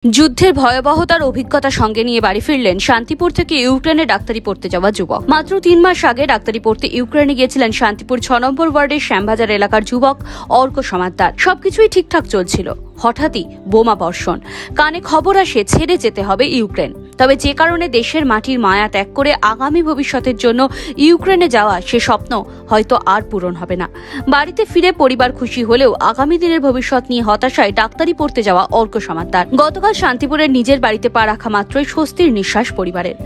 যুদ্ধের ভয়াবহতার অভিজ্ঞতা সঙ্গে নিয়ে বাড়ি ফিরলেন শান্তিপুর থেকে ইউক্রেনে ডাক্তারি পড়তে যাওয়া যুবক। মাত্র ৩ মাস আগে ডাক্তারি পড়তে ইউক্রেনে গিয়েছিলেন শান্তিপুর ৬ নম্বর ওয়ার্ডের শ্যামবাজার এলাকার যুবক অর্ক সমাদ্দার। সবকিছুই ঠিকঠাক চলছিল, হঠাৎই বোমা বর্ষণ। কানে খবর আসে ছেড়ে যেতে হবে ইউক্রেন। তবে যে কারণে দেশের মাটির মায়া ত্যাগ করে আগামী ভবিষ্যতের জন্য ইউক্রেনে যাওয়া সে স্বপ্ন হয়তো আর পূরণ হবে না। বাড়িতে ফিরে পরিবার খুশি হলেও আগামী দিনের ভবিষ্যৎ নিয়ে হতাশায় ডাক্তারি পড়তে যাওয়া অর্ক সমাদ্দার। গতকাল শান্তিপুরের নিজের বাড়িতে পা রাখা মাত্রই স্বস্তির নিঃশ্বাস পরিবারের।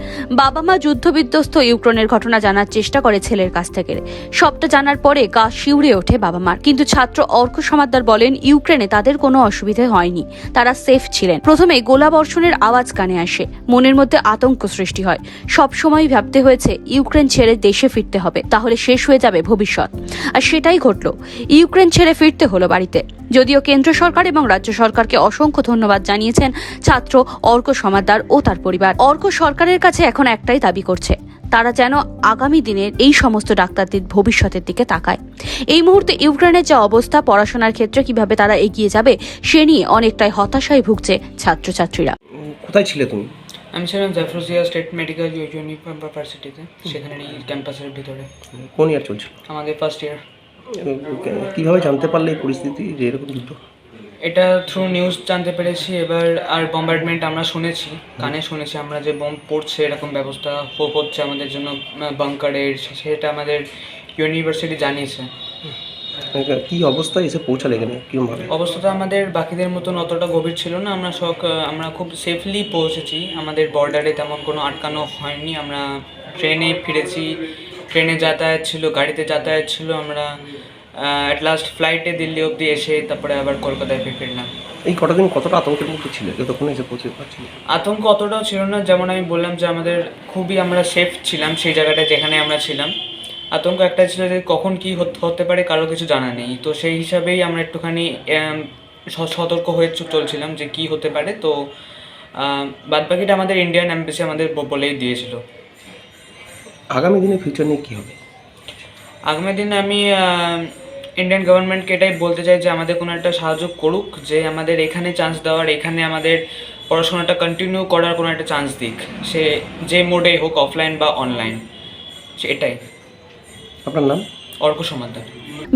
বাবা মা যুদ্ধবিধ্বস্ত ইউক্রেনের ঘটনা জানার চেষ্টা করে ছেলের কাছ থেকে। সবটা জানার পরে গা শিউরে ওঠে বাবা মার। কিন্তু ছাত্র অর্ক সমাদ্দার বলেন, ইউক্রেনে তাদের কোনো অসুবিধা হয়নি, তারা সেফ ছিলেন। প্রথমে গোলাবর্ষণের আওয়াজ কানে আসে, মনের মধ্যে আতঙ্ক সৃষ্টি হয়। সব সময় ভাবতে হয়েছে ইউক্রেন ছেড়ে দেশে ফিরতে হবে, তাহলে শেষ হয়ে যাবে ভবিষ্যৎ। আর সেটাই ঘটল, ইউক্রেন ছেড়ে ফিরতে হলো বাড়িতে। যদিও কেন্দ্র সরকার এবং রাজ্য সরকারকে অসংখ্য ধন্যবাদ জানিয়েছেন ছাত্র অর্ক সমাদ্দার ও তার পরিবার। অর্ক সরকারের কাছে এখন একটাই দাবি করছে, তারা যেন আগামী দিনের এই সমস্ত ডাক্তারদের ভবিষ্যতের দিকে তাকায়। এই মুহূর্তে ইউক্রেনের যে অবস্থা, পড়াশোনার ক্ষেত্রে কিভাবে তারা এগিয়ে যাবে সে নিয়ে অনেকটাই হতাশায় ভুগছে ছাত্রছাত্রীরা। কোথায় ছিলে তুমি? আমি ছিলাম জাফরুজিয়া স্টেট মেডিকেল ইউনিভার্সিটিতে, সেখানে ক্যাম্পাসের ভিতরে। কোন ইয়ার চলছিল? আমাদের ফার্স্ট ইয়ার। কিভাবে জানতে পারলে এই পরিস্থিতি যে এরকম যুদ্ধ? এটা থ্রু নিউজ জানতে পেরেছি। এবার আর বম্বার্ডমেন্ট আমরা শুনেছি, কানে শুনেছি আমরা যে বোম পড়ছে, এরকম ব্যবস্থা হচ্ছে আমাদের জন্য বাংকারের, সেটা আমাদের ইউনিভার্সিটি জানিয়েছে। কি অবস্থায় এসে পৌঁছালে এখানে? কিরকমভাবে অবস্থাটা আমাদের বাকিদের মতন অতটা গভীর ছিল না। আমরা খুব সেফলি পৌঁছেছি। আমাদের বর্ডারে তেমন কোনো আটকানো হয়নি। আমরা ট্রেনে ফিরেছি, ট্রেনে যাতায়াত ছিল, গাড়িতে যাতায়াত ছিল। আমরা অ্যাট লাস্ট ফ্লাইটে দিল্লি অবধি এসে তারপরে আবার কলকাতায় ফিরলাম। এই কটা দিন কতটা আতঙ্কের মধ্যে ছিল যতক্ষণ এসে পৌঁছে পারছিল? আতঙ্ক অতটাও ছিল না, যেমন আমি বললাম যে আমাদের আমরা সেফ ছিলাম সেই জায়গাটা যেখানে আমরা ছিলাম। আতঙ্ক একটা ছিল যে কখন কি হতে পারে কারো কিছু জানা নেই, তো সেই হিসাবেই আমরা একটুখানি সতর্ক হয়ে চলছিলাম যে কি হতে পারে। তো বাদবাকিটা আমাদের ইন্ডিয়ান এমবেসি আমাদের বলেই দিয়েছিল। আগামী দিনে ফিউচার নিয়ে কী হবে? আগামী দিনে আমি ইন্ডিয়ান গভর্নমেন্টকে এটাই বলতে চাই যে আমাদের কোনো একটা সাহায্য করুক, যে আমাদের এখানে চান্স দেওয়ার, এখানে আমাদের পড়াশোনাটা কন্টিনিউ করার কোনো একটা চান্স দিক, সে যে মোডেই হোক, অফলাইন বা অনলাইন। এটাই। আপনার নাম? Arko Samaddar.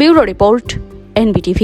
Bureau report, NBTV।